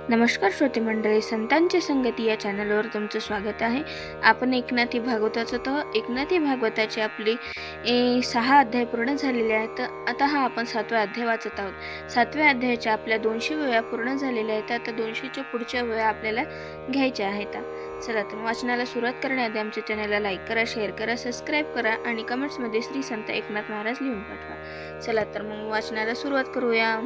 नमस्कार श्रोते मंडळी, संतांची संगती या चॅनलवर तुमचं स्वागत आहे. आपण एकनाथी भागवताचे आपले 6 अध्याय पूर्ण झालेले आहेत. आता आपण 7वा अध्याय वाचत आहोत. 7व्या अध्यायाच्या आपल्या 200 वेळा पूर्ण झालेल्या आहेत. आता 200च्या पुढच्या वेळा आपल्याला घ्यायच्या आहेत. चला तर वाचनाला सुरुवात करण्याआधी आमच्या चॅनलला लाईक करा, शेअर करा, सबस्क्राईब करा आणि कमेंट्समध्ये श्री संत एकनाथ महाराज लिहून पाठवा. चला तर मग वाचनाला सुरुवात करूया.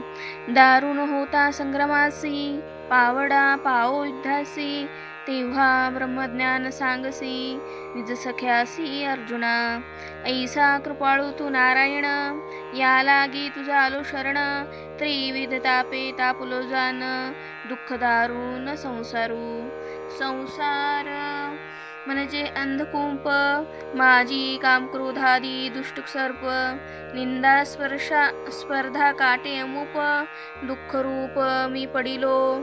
दारुण होता संग्रामासी, पावडा पाओ युद्धासी, तेव्हा ब्रह्मज्ञान सांगसी, निज सख्यासी अर्जुना. ऐसा कृपाळू तू नारायण, या लागी तुझा आलो शरण. त्रिविध तापे तापलो जान, दुःख दारुण संसार म्हणजे अंधकुंप, माझी काम क्रोधादी दुष्ट सर्प, निंदा स्पर्धा काटे अमुप, दुःख रूप मी पडिलो.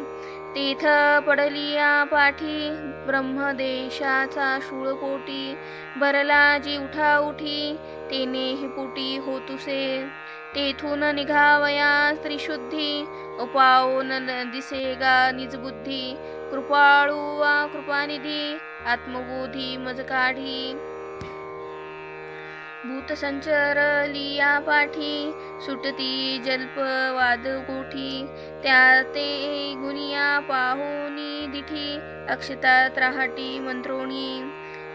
तेथ पडलिया पाठी, ब्रह्मदेशाचा शूळपोटी, बरला जी उठा उठी, तेने ही पोटी होतुसे. तेथून निघावया त्रिशुद्धी, उपाओ न दिसेगा निज बुद्धी. कृपाळू वा कृपानिधी, आत्मबोधी मज काढी. भूत संचर लिया पाठी, सुटती जल्प वाद कोठी. त्या ते गुनिया पाहुनी दिठी, अक्षतात राहटी मंत्रोणी.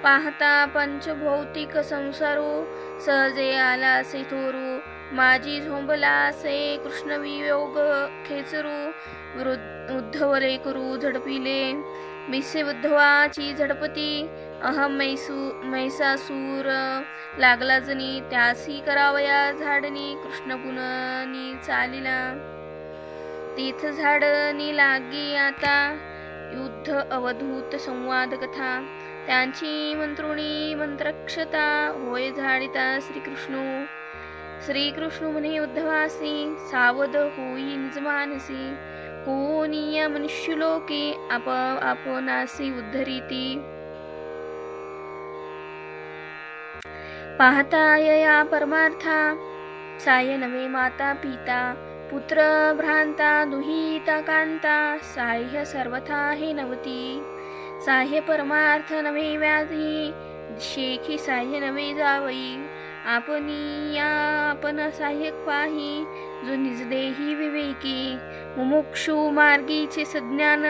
पाहता पंचभौतिक संसारू, सहजे आला से थोरू. माझी झोंबला से कृष्ण वियोग खेचरू. उद्धवले करू झडपिले, मिसे उद्धवाची झडपती. अहम मैसासूर लागला जनी, त्यासी करावया झाडणी. कृष्ण पुननी चालिला, तीथ झाडणी लागी आता. युद्ध अवधूत संवाद कथा, त्यांची मंत्रुणी मंत्रक्षता. होय झाडिता श्रीकृष्ण म्हणे उद्धवासी, सावध होई निज मानसी. होनिया मनुष्यलोके, आपणासी उद्धरिती. पाहता यया परमार्था, साय नवे माता पिता. पुत्र भ्रांता दुहिता कांता, साह्य सर्वथा हे नवती. साह्य परमार्थ नवे व्याधी, शेखी साह्य नवे जावई. आपण सहाय्यक पाही, जो निज देही विवेकी. मुमुक्षु मार्गीचे सज्ञान,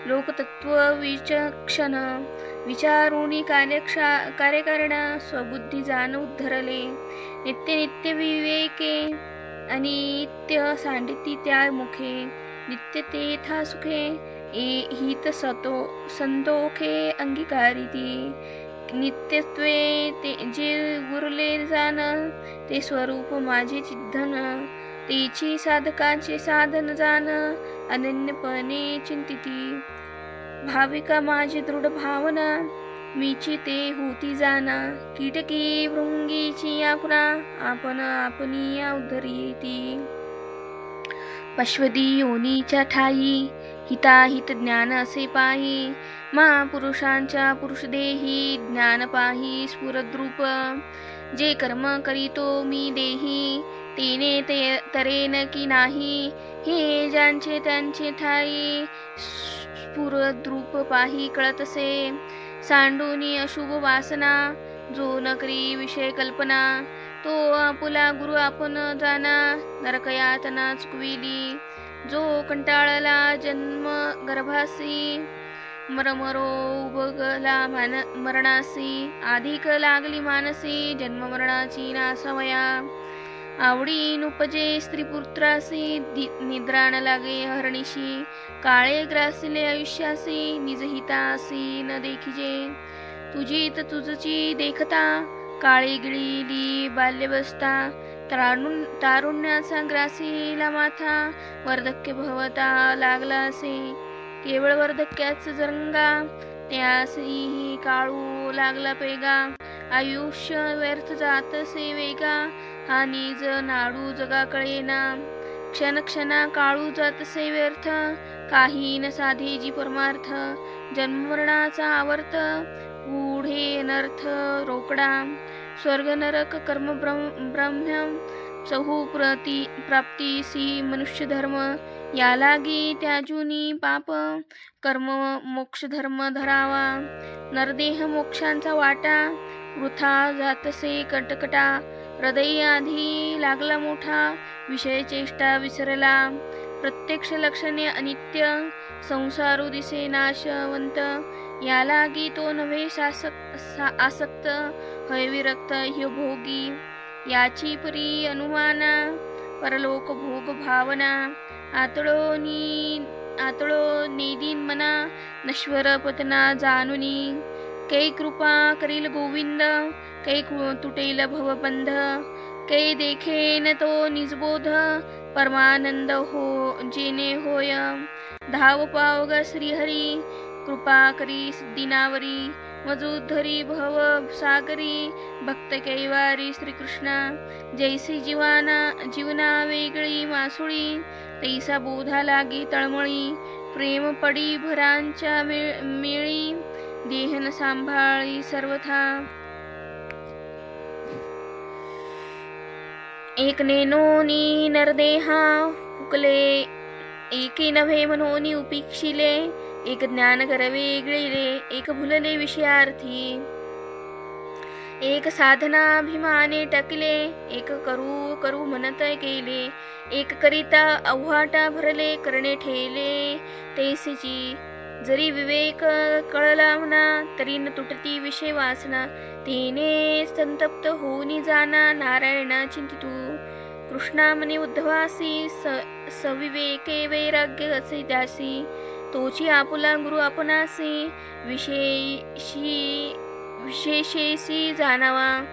लोकतत्व विचक्षण. विचारुनी कार्य करण, स्वबुद्धी जाण उद्धरले. नित्य नित्य विवेके, अनित्य सांडिती त्या मुखे. नित्य तेथा सुखे, हित संतोखे अंगीकारिती. नित्यत्वे ते जे उरले जाण, ते स्वरूप माझे चिद्धन. तेची साधकाचे साधन जाण, अनन्यपणे चिंतिती. भाविका माझी दृढ भावना, मीची ते होती जाना. कीटकी भृंगीची आकुना, आपणिया उद्धरिती. पश्वदी योनीच्या ठाई, हिताहित ज्ञान असे पाही. महापुरुषांच्या पुरुषदेही, ज्ञान पाही स्फुरद्रूप. जे कर्म करीतो मी देही, तेने तरेन की नाही. हे ज्यांचे त्यांचे ठाई, स्फुरद्रूप पाही कळतसे. सांडूनी अशुभ वासना, जो न करी विषय कल्पना. तो आपुला गुरु आपण जाना, नरकयातना चुकविली. जो कंटाळला जन्म गर्भासी, मरमरो उबगला मरणासी. अधिक लागली मानसी, जन्म मरणाची नासवया. आवडी नुपजे स्त्रीपुत्रासी, निद्रा न लागे हरणीशी. काळे ग्रासिले आयुष्यासी, निजहितासी न देखिजे. तुझीत तुझची देखता, काळी गिळीली बाल्यवस्था. तारुण्याचा ग्रासीला माथा, वार्धक्य भवता लागला असे. केवळ वार्धक्याच जरंगा, त्यासही काळू लागला पेगा. आयुष्य व्यर्थ जातसे वेगा, हा निज नाडू जगा कळेना. क्षणक्षणा काळू जातसे व्यर्थ, काही न साधे जी परमार्थ. जन्ममरणाचा आवर्त, पुढे अनर्थ रोकडा. स्वर्ग नरक कर्म ब्रह्म, चहू प्राप्तीसी मनुष्य धर्म, या लागी त्याजुनी पाप कर्म मोक्ष धर्म धरावा. नरदेह मोक्षांचा वाटा, वृथा जातसे कटकटा. हृदय आधी लागला मोठा, विषय चेष्टा विसरला. प्रत्यक्ष लक्षणे अनित्य, संसारू दिसे नाशवंत. या लागी तो नव्हे आसक्त, हय विरक्त ह्य भोगी. याची परी अनुमाना, परलोक भोग भावना. आतळो नेदीन मना, नश्वर पतना जानुनी. कै कृपा करील गोविंद, कै तुटेल भवबंध. कै देखेन तो निजबोध, परमानंद हो जेने होय. धाव पावग श्रीहरी, कृपा करी सिद्धीनावरी. मजूधरी भव सागरी, भक्त कैवारी श्रीकृष्ण. जैसी जीवना वेगळी मासुळी, तैसा बोधा लागी तळमळी. प्रेम पडी भरांच्या मेळी, देहन सांभाळी सर्वथा. एक नेनोनी नरदेहा, फुकले एकी नव्हे मनोनी उपेक्षिले. एक ज्ञान करवे वेगळिले, एक भुलले विषयार्थी. एक साधनाभिमाने टकले, एक करू म्हणत केले. एक करिता अव्हाटा भरले, करणे ठेले तैसेची. जरी विवेक कळला म्हणा, तरी न तुटती विषय वासना. तेने संतप्त होऊनी जाना, नारायणा चिंतितू. कृष्णा म्हणे उद्धवासी, सविवेके वैराग्य असे त्यासी. तोची आपुला गुरु आपणासी, विशेषेशी जाणावा.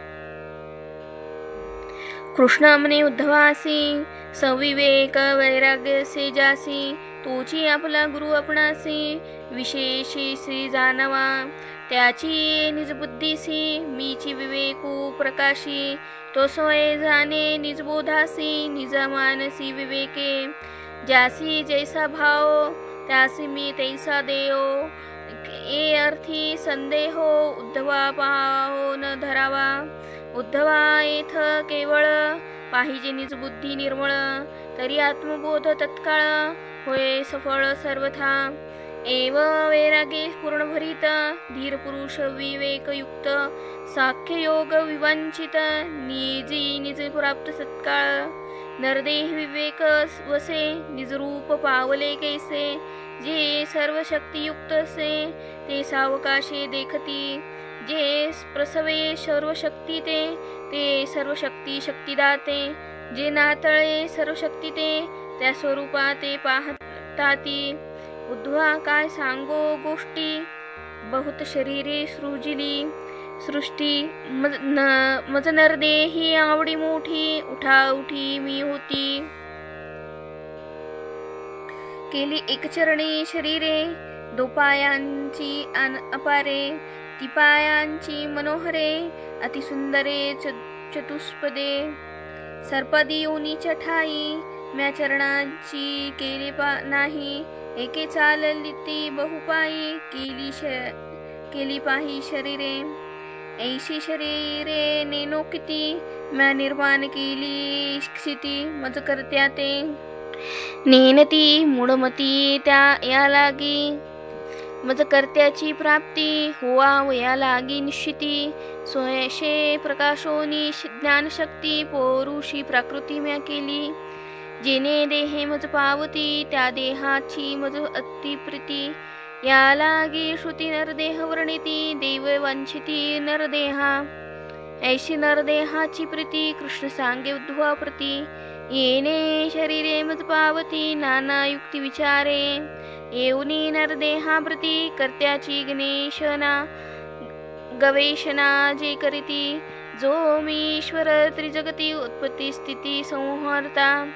कृष्ण म्हणे उद्धवासी, सविवेक वैराग्य से जासी. तोची आपला गुरु आपणासी, विशेषेशी जाणावा. त्याची निजबुद्धीसी, मीची विवेकू प्रकाशी. तो सोय जाणे निजबोधासी, निज मानसी विवेके. ज्यासी जैसा भाव, त्यासी मी तैसा देव. ए अर्थी संदेहो, उद्धवा पाहो न धरावा. उद्धवा येथ केवळ, पाहिजे निज बुद्धी निर्मळ. तरी आत्मबोध तत्काळ, होय सफळ सर्वथा. एव वैरागे पूर्ण भरित, धीर पुरुष विवेकयुक्त. साख्य योग विवंचित, निज प्राप्त सत्काळ. नरदेह विवेक वसे, निज रूप पावले कैसे. जे सर्व शक्तियुक्त से, ते सावकाशे देखती. जे प्रसवे सर्व शक्ती ते सर्व शक्तिदाते. जे नातळे सर्व शक्ती त्या स्वरूपा ते पाहताती. उद्धवा काय सांगो गोष्टी, बहुत शरीरे सृष्टी. मज नरदेही आवडी मोठी, उठी मी होती. केली एकचरणी शरीरे, दोपायांची अपारे. ती पायांची मनोहरे, अतिसुंदरे चतुष्पदे. सर्पदी योनीच्या ठाई, म्या चरणांची केली नाही. एके चालली बहुपायी, केली पाही शरीरे. ऐशी शरीरे नेनो किती, म्या निर्माण केली क्षिती. मज करत्या ते नेनती मूढमती, त्या या लागी. मज कर्त्याची प्राप्ती, होवा या लागी निश्चिती. स्वयशे प्रकाशोनी ज्ञानशक्ती, पौरुषी प्राकृती म्या केली. जेने देहे मज पावती, त्या देहाची मज अतिप्रीती. या लागी श्रुती नरदेह वर्णिती, देव वंचिती नरदेहा. ऐशी नरदेहाची प्रीती, कृष्ण सांगे उद्धवा प्रती. येणे शरीरे मज पावती, नाना युक्ती विचारे. येऊनी नरदेहाप्रती, कर्त्याची गणेशना गवेषणा जे करीती. जो मी ईश्वर त्रिजगती, उत्पत्ती स्थिती संहर्ता.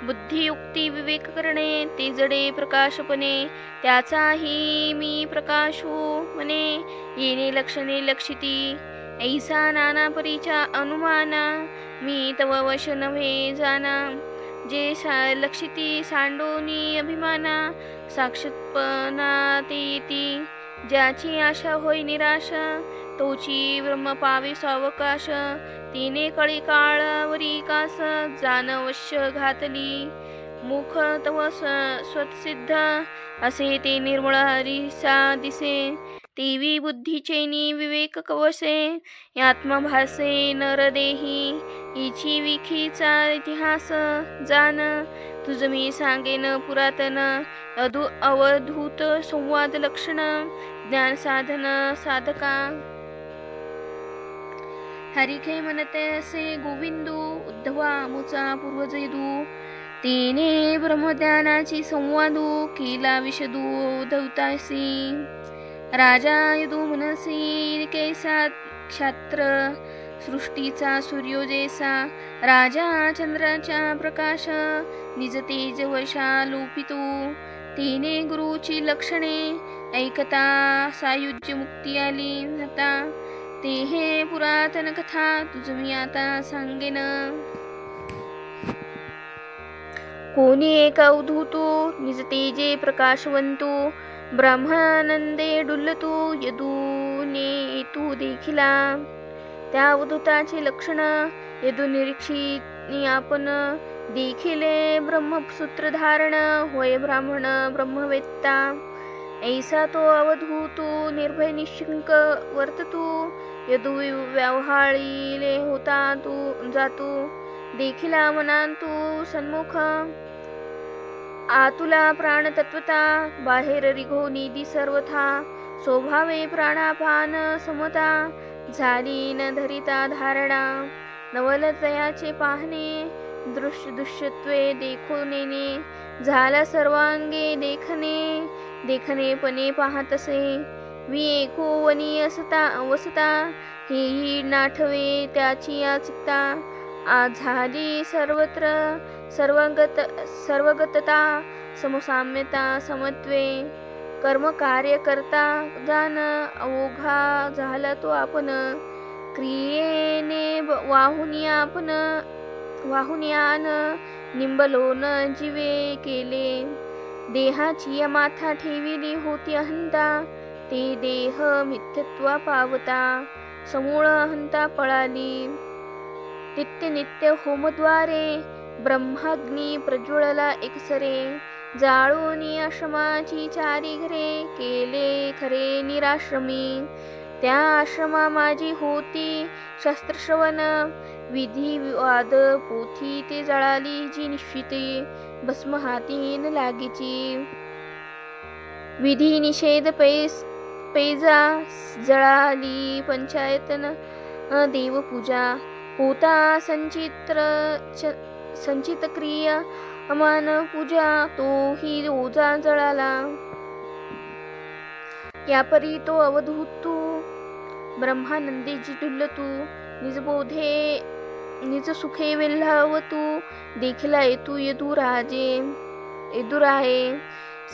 बुद्धियुक्ती विवेक करणे, ते जडे प्रकाशपणे. त्याचाही मी प्रकाशू म्हणे, येणे लक्षणे लक्षिती. ऐसा नाना परीचा अनुमाना, मी तव वश नव्हे जाना. जे लक्षिती सांडोनी अभिमाना, साक्षात्पणा ते येती. ज्याची आशा होय निराशा, तोची ब्रह्म पावे सावकाश, तिने कळी काळावरी कास, जाण अवश्य घातली मुख तव स्वतसिद्ध, असे ते निर्मळ हरिसा दिसे. तेवी बुद्धीचेनी विवेक कवसे, आत्मभासे नरदेही, हिची विखीचा इतिहास जाण. तुझ मी सांगेन पुरातन, अवधूत संवाद लक्षण, ज्ञान साधन साधका. हरिखे म्हणते असे गोविंदू, उद्धवा मुचा पूर्वज यदू, तिने ब्रह्मज्ञानाची संवादू, केला विशदू उद्धवतासी. राजा यदू मनसी कैसा क्षात्र, सृष्टीचा सूर्यो जैसा, राजा चंद्राच्या प्रकाश, निज तेज वशा लोपितो. तिने गुरुची लक्षणे ऐकता, सायुज्य मुक्ती आली आता. ते हे पुरातन कथा, तुझ मी आता सांगेन. कोणी एक अवधूतो, निज तेजे प्रकाशवंतू, ब्रह्मानंदे डुलतू, यदूने येतू देखिला. त्या अवधूताचे लक्षण यदू निरीक्षित आपण, देखिले ब्रह्मसूत्र धारण, होय ब्राह्मण ब्रह्मवेत्ता. ऐसा तो अवधूतो निर्भय निशंक वर्ततू, यदू व्यवहाळीले होता तू जातू, देखिला मनांतू सन्मुख. आतुला प्राण तत्वता, बाहेर रिघो निधी सर्वथा, स्वभावे प्राणापान समता, झाली न धरिता धारणा. नवलतयाचे पाहणे, दृश्यत्वे देखोनेने, झाला सर्वांगे देखणे, देखणेपणे पाहतसे. वि एको वनी असता वसता, हेही नाठवे त्याची चित्ता. झाली सर्वत्र सर्वगतता, समसाम्यता समत्वे. कर्म कार्य करता जाण, अवघा झाला तो आपण, क्रियेने वाहुनियान निंबलोन जीवे केले. देहाची माथा ठेविली होती अहंता, ते देह मिथ्यत्वा पावता, समूळ अहंता पळाली. नित्य नित्य होमद्वारे, ब्रह्माग्नी प्रज्वळला एकसरे. जाळून आश्रमाची चारी घरे, केले खरे निराश्रमी. त्या आश्रमा माझी होती शास्त्रश्रवण, विधी वाद पोथी ते जळाली जी निश्चिती. भस्म हाती न लागीची, विधी निषेध पैजा, जळाली पंचायतन देवपूजा. होता संचित क्रिया अमान पूजा, तोही ओझा जळाला. यापरी तो अवधूतू, ब्रह्मानंदेची डुलतू, निजबोधे निज सुखे वेल्हावतू, देखिला येतू यदुराहे.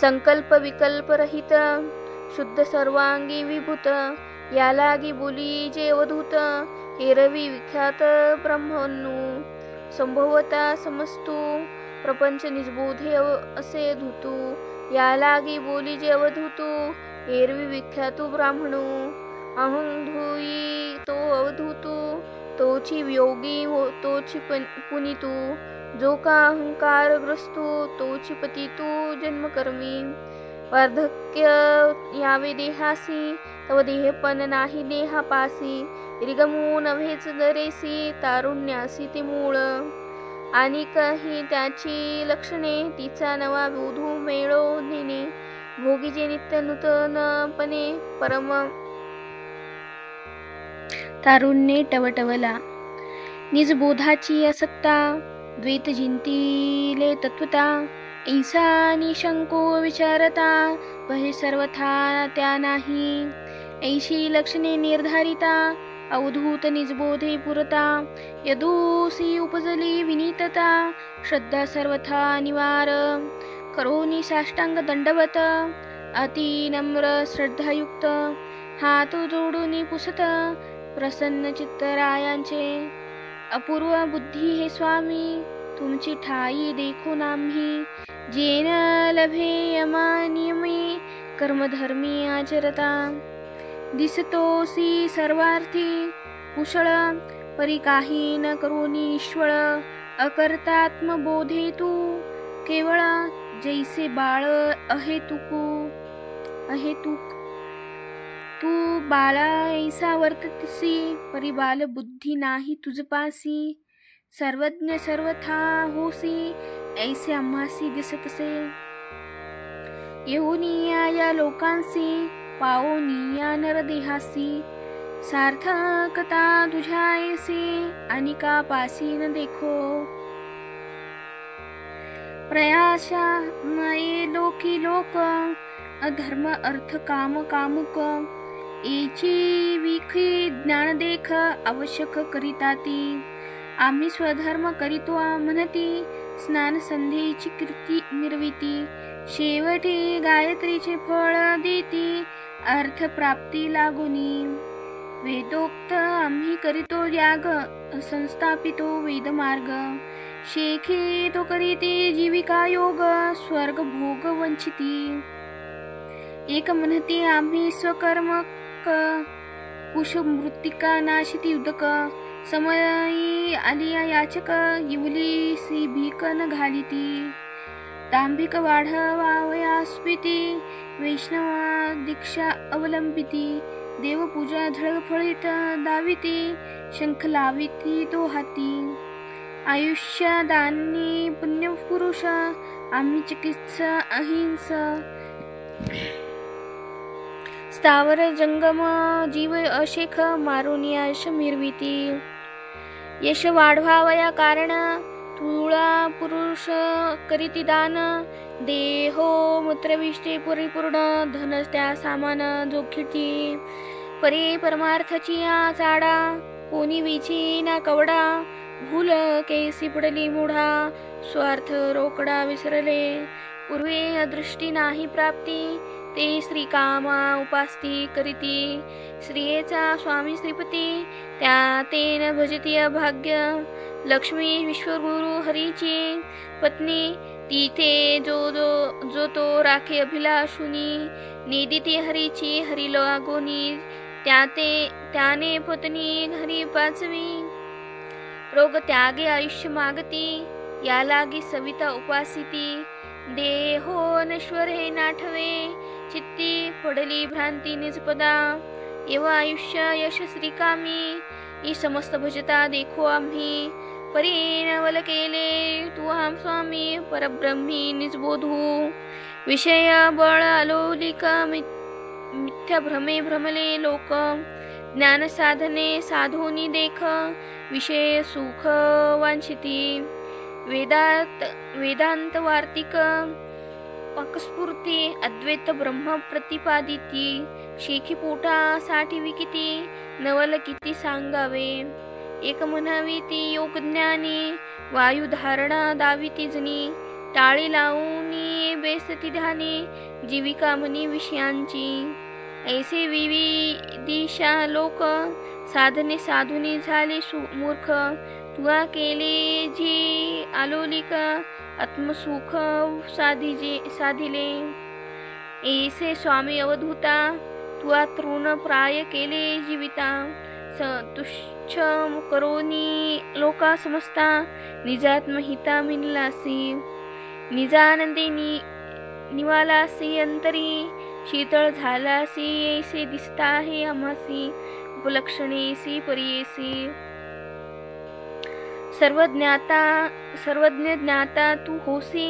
संकल्प विकल्प रहित, शुद्ध सर्वांगी विभूत. यालागी बोली जे अवधूत, एरवी विख्यात ब्रह्मनु. संभवता समस्तू, प्रपंच निजबोधे असे धुतू. यालागी बोली जे अवधूतू, एरवी विख्यातू ब्राह्मणू. अहंधुई तो अवधूतू, तोची वियोगी तोची पुनितू. जो का अहंकार ग्रस्तू, तोची पतितू जन्मकर्मी. वार्धक्य यावे देहासी, तव देहपण नाही देहापासी. रिगमू नव्हेच दरेसी, तारुण्यासी ते मूळ. आणि काही त्याची लक्षणे, तिचा नवा बोधू मेळो नेणे. भोगीचे नित्य नूतनपणे परम तारुण्ये टवटवला. निजबोधाची असक्ता, द्वैत जिंतीले तत्वता. ऐसा निशंको विचारता, बहे सर्वथा त्या नाही. ऐशी लक्षणे निर्धारिता, अवधूत निजबोधे पुरता. यदूसी उपजली विनीतता, श्रद्धा सर्वथा निवार. करोनी साष्टांग दंडवत, अति नम्र श्रद्धायुक्त. हात जोडून पुसत, प्रसन्न चित्तरायांचे. अपूर्व बुद्धी हे स्वामी, तुमची ठाई देखून आम्ही. जेन लभे यमानियमे, कर्मधर्मी आचरता. दिसतोसी सर्वार्थी कुशळ, परी काही न करोनी निष्फळ, अकर्तात्मबोधे तू केवळ, जैसे बाळ अहेतुक तू बाळा ऐसा वर्तसी, परी बाल बुद्धी नाही तुझपासी, सर्वज्ञ सर्वथा होसी, ऐसे आम्हासी दिसतसे, येऊनिया या लोकांसी, पाओनिया नरदेहासी, सार्थकता तुझ्या ऐसी, आणि का पासी न देखो, प्रयासा नये लोकी लोक, अधर्म अर्थ काम कामुक, एची विखी ज्ञान देख, आवश्यक करिताती, आम्ही स्वधर्म करीतो म्हणती, स्नान संध्येची कीर्ती मिरविती, शेवटी गायत्रीचे फळ देती, अर्थ प्राप्ती लागुनी, वेदोक्त आम्ही करीतो याग, संस्थापितो वेदमार्ग, शेखी तो करीते जीविका योग, स्वर्ग भोग वंचिती, एक म्हणती आम्ही स्वकर्म कुश मृत्तिका नाशिती उदक, समयी आलिया याचक, इवली सी भीक न घालिती, दांभिक वाढवावयास्पिती, वैष्णवा दीक्षा अवलंबिती, देवपूजा झळफळीत दाविती, शंख लाविती तो हाती, आयुष्य दानी पुण्यपुरुष, आम्ही चिकित्सा अहिंस, स्थावर जंगम जीव अशेख, मारून यश मिरविती, यश वाढवावया कारण, तुळा पुरुष करीती दान, देहो मूत्रविष्टे परिपूर्ण, धन त्या सामान जोखिती, परी परमार्थाची चाडा, कोणी विची ना कवडा, भूल केसी पडली मुढा, स्वार्थ रोकडा विसरले, पूर्वी अदृष्टी नाही प्राप्ती, ते श्रीकामा उपास्ती करीती, श्रियेचा स्वामी श्रीपती, त्या तेन भजती अभाग्य, लक्ष्मी विश्वगुरु हरीची पत्नी, तिथे जो तो राखे अभिलाषुनी, निदिती हरीची हरी लागोनी, त्याने पत्नी हरी पाचवी, रोग त्यागे आयुष्य मागती, या लागी सविता उपासिती, देहो नश्वर हे नाठवे, चित्ती पडली भ्रांती निजपदा, एव आयुष्य यश श्रीकामी, ई समस्त भजता देखो आम्ही, परिणवल केले तू आम स्वामी, परब्रह्मी निजबोधू, विषय बळ अलोलिक, मिथ्या भ्रमे भ्रमले लोक, ज्ञान साधने साधोनी देख, विषय सुख वांछिती, वेदांत वार्तिक, पाकस्फूर्ती, अद्वैत ब्रह्म प्रतिपादिती, शेखी पोटासाठी विकिती, नवल किती सांगावे, एक म्हणावी ती योग ज्ञानी, वायू धारणा दाविती जनी, टाळी लावून बेसती ध्यानी, जीविका म्हणी विषयांची, ऐसे विविदिशा लोक, साधने साधुनी झाले मूर्ख, तुला केले जी आलोलिक, आत्मसुख साधिले, ऐसे स्वामी अवधूता, तुला तृण प्राय केले जीविता, तुच्छ करोनी लोका समजता, निजात्महिता मिनलासी, निजानंदे निवालासी अंतरी, शीतळ झालासी, ऐसे दिसता हे आम्हासी, उपलक्षणेसी परियेसी, सर्वज्ञ ज्ञाता तू होसी,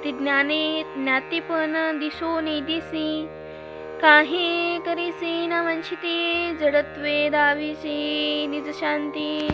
ते ज्ञातेपण दिसो नेदिसी, काही करीसी न वंचिते, जडत्वे दाविसी निज शांती.